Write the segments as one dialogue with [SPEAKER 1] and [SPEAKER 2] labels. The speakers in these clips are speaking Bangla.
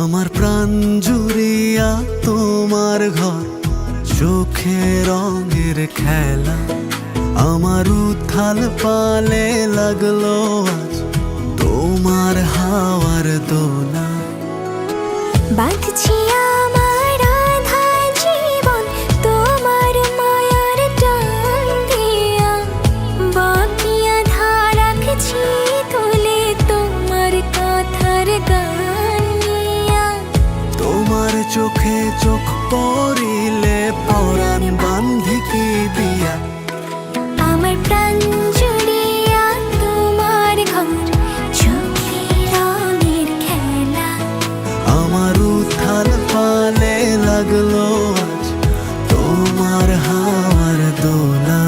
[SPEAKER 1] আমার প্রাণ জুড়িয়া তোমার ঘর, চোখে রঙের খেলা। আমার উথাল পালে লাগলো আজ তোমার হাওয়ার দোলা।
[SPEAKER 2] বাঁধছি আমার আধা জীবন তোমার মায়ার টান দিয়া, বাকি আধা রাখছি তুলে তোমার কথার গান নিয়া।
[SPEAKER 1] তোমার চোখে চোখ পড়িলে পরাণ বান্ধি কি দিয়া।
[SPEAKER 2] আমার প্রাণ জুড়িয়া তোমার ঘর, চোখে রঙের খেলা।
[SPEAKER 1] আমার উথাল পালে লাগলো আজ তোমার হাওয়ার দোলা।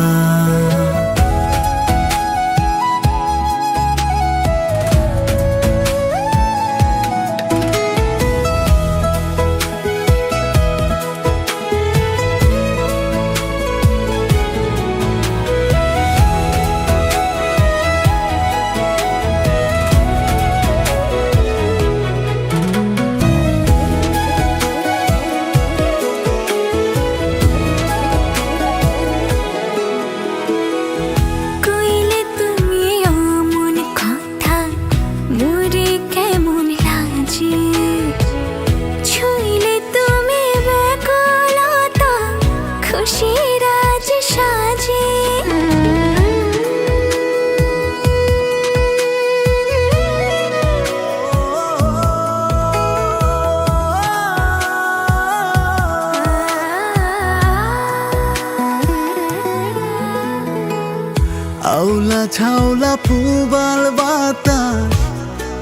[SPEAKER 1] আউলা ঝাউলা পুবাল বাতাস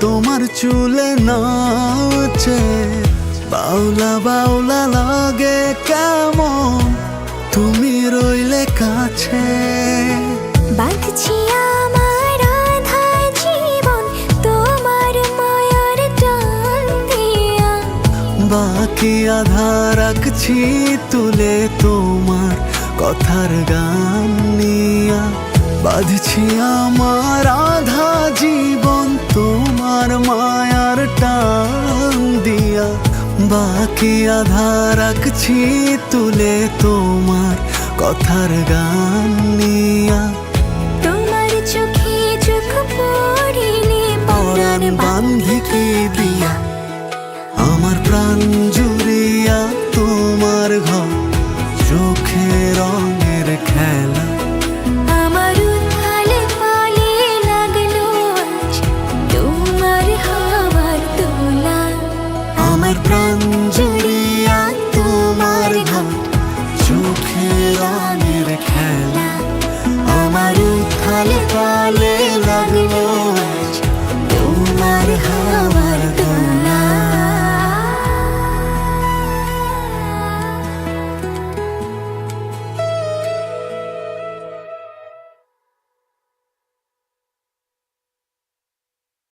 [SPEAKER 1] তোমার চুলে নাচে। বাউলা বাউলা লাগে কেমন তুমি রইলে কাছে।
[SPEAKER 2] বাঁধছি আমার আধা জীবন তোমার মায়ার টান দিয়া,
[SPEAKER 1] বাকি আধা রাখছি তুলে তোমার কথার গান নিয়া। বাঁধছি আমার আধা জীবন তোমার মায়ার টান দিয়া, বাকি আধা রাখছি তুলে তোমার কথার গান নিয়া।